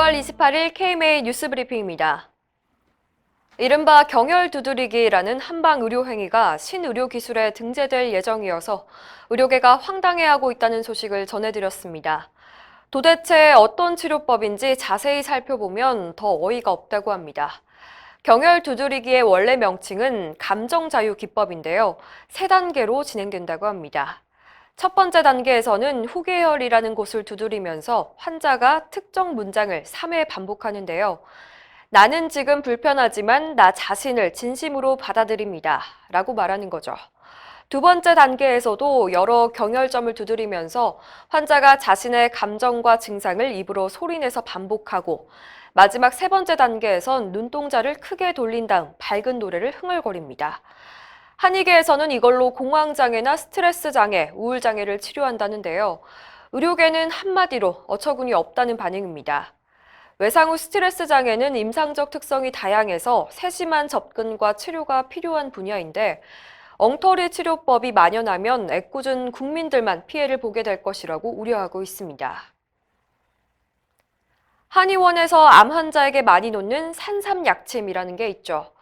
6월 28일 KMA 뉴스 브리핑입니다. 이른바 경혈 두드리기라는 한방 의료 행위가 신의료기술에 등재될 예정이어서 의료계가 황당해하고 있다는 소식을 전해드렸습니다. 도대체 어떤 치료법인지 자세히 살펴보면 더 어이가 없다고 합니다. 경혈 두드리기의 원래 명칭은 감정자유기법인데요. 3단계로 진행된다고 합니다. 첫 번째 단계에서는 후계혈이라는 곳을 두드리면서 환자가 특정 문장을 3회 반복하는데요. 나는 지금 불편하지만 나 자신을 진심으로 받아들입니다. 라고 말하는 거죠. 두 번째 단계에서도 여러 경혈점을 두드리면서 환자가 자신의 감정과 증상을 입으로 소리내서 반복하고 마지막 세 번째 단계에선 눈동자를 크게 돌린 다음 밝은 노래를 흥얼거립니다. 한의계에서는 이걸로 공황장애나 스트레스장애, 우울장애를 치료한다는데요. 의료계는 한마디로 어처구니 없다는 반응입니다. 외상 후 스트레스 장애는 임상적 특성이 다양해서 세심한 접근과 치료가 필요한 분야인데 엉터리 치료법이 만연하면 애꿎은 국민들만 피해를 보게 될 것이라고 우려하고 있습니다. 한의원에서 암 환자에게 많이 놓는 산삼약침이라는 게 있죠.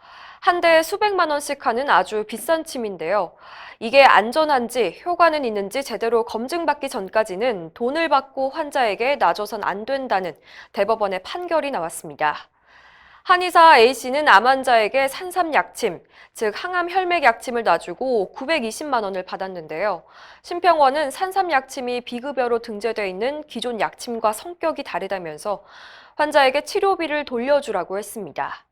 한 대에 수백만 원씩 하는 아주 비싼 침인데요. 이게 안전한지 효과는 있는지 제대로 검증받기 전까지는 돈을 받고 환자에게 놔줘선 안 된다는 대법원의 판결이 나왔습니다. 한의사 A씨는 암 환자에게 산삼약침, 즉 항암 혈맥 약침을 놔주고 920만 원을 받았는데요. 심평원은 산삼약침이 비급여로 등재돼 있는 기존 약침과 성격이 다르다면서 환자에게 치료비를 돌려주라고 했습니다.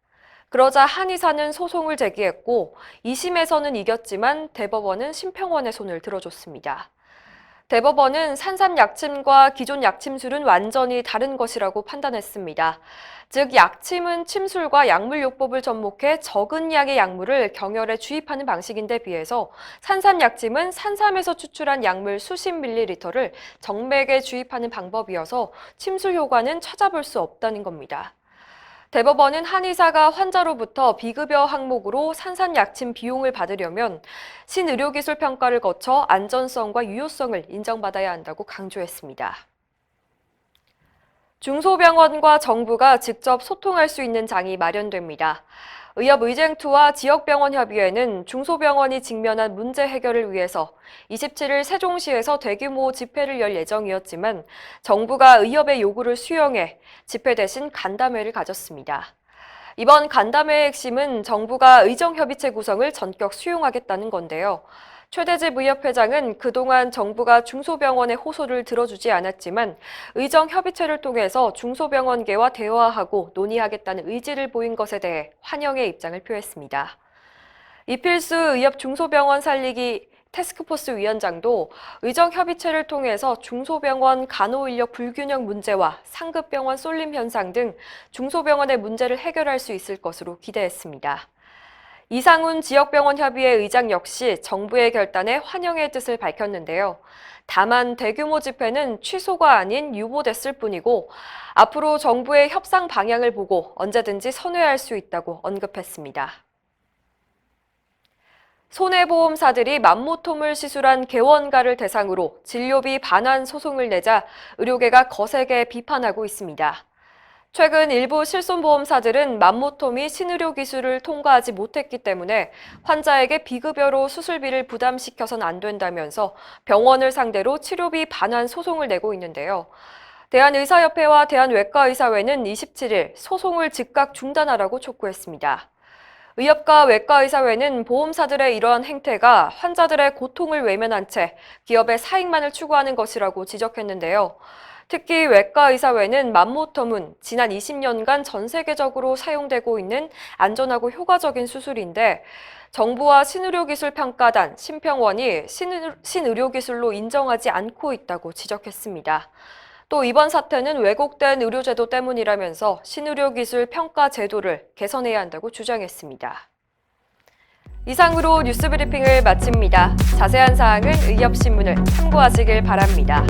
그러자 한의사는 소송을 제기했고 2심에서는 이겼지만 대법원은 심평원의 손을 들어줬습니다. 대법원은 산삼약침과 기존 약침술은 완전히 다른 것이라고 판단했습니다. 즉 약침은 침술과 약물요법을 접목해 적은 양의 약물을 경혈에 주입하는 방식인데 비해서 산삼약침은 산삼에서 추출한 약물 수십 밀리리터를 정맥에 주입하는 방법이어서 침술 효과는 찾아볼 수 없다는 겁니다. 대법원은 한의사가 환자로부터 비급여 항목으로 산삼약침 비용을 받으려면 신의료기술 평가를 거쳐 안전성과 유효성을 인정받아야 한다고 강조했습니다. 중소병원과 정부가 직접 소통할 수 있는 장이 마련됩니다. 의협의쟁투와 지역병원협의회는 중소병원이 직면한 문제 해결을 위해서 27일 세종시에서 대규모 집회를 열 예정이었지만 정부가 의협의 요구를 수용해 집회 대신 간담회를 가졌습니다. 이번 간담회의 핵심은 정부가 의정협의체 구성을 전격 수용하겠다는 건데요. 최대집 의협회장은 그동안 정부가 중소병원의 호소를 들어주지 않았지만 의정협의체를 통해서 중소병원계와 대화하고 논의하겠다는 의지를 보인 것에 대해 환영의 입장을 표했습니다. 이필수 의협 중소병원 살리기 태스크포스 위원장도 의정협의체를 통해서 중소병원 간호인력 불균형 문제와 상급병원 쏠림 현상 등 중소병원의 문제를 해결할 수 있을 것으로 기대했습니다. 이상훈 지역병원협의회 의장 역시 정부의 결단에 환영의 뜻을 밝혔는데요. 다만 대규모 집회는 취소가 아닌 유보됐을 뿐이고 앞으로 정부의 협상 방향을 보고 언제든지 선회할 수 있다고 언급했습니다. 손해보험사들이 맘모톰을 시술한 개원가를 대상으로 진료비 반환 소송을 내자 의료계가 거세게 비판하고 있습니다. 최근 일부 실손보험사들은 맘모톰이 신의료 기술을 통과하지 못했기 때문에 환자에게 비급여로 수술비를 부담시켜선 안 된다면서 병원을 상대로 치료비 반환 소송을 내고 있는데요. 대한의사협회와 대한외과의사회는 27일 소송을 즉각 중단하라고 촉구했습니다. 의협과 외과의사회는 보험사들의 이러한 행태가 환자들의 고통을 외면한 채 기업의 사익만을 추구하는 것이라고 지적했는데요. 특히 외과의사회는 맘모톰은 지난 20년간 전 세계적으로 사용되고 있는 안전하고 효과적인 수술인데 정부와 신의료기술평가단, 심평원이 신의료기술로 인정하지 않고 있다고 지적했습니다. 또 이번 사태는 왜곡된 의료제도 때문이라면서 신의료기술 평가 제도를 개선해야 한다고 주장했습니다. 이상으로 뉴스브리핑을 마칩니다. 자세한 사항은 의협신문을 참고하시길 바랍니다.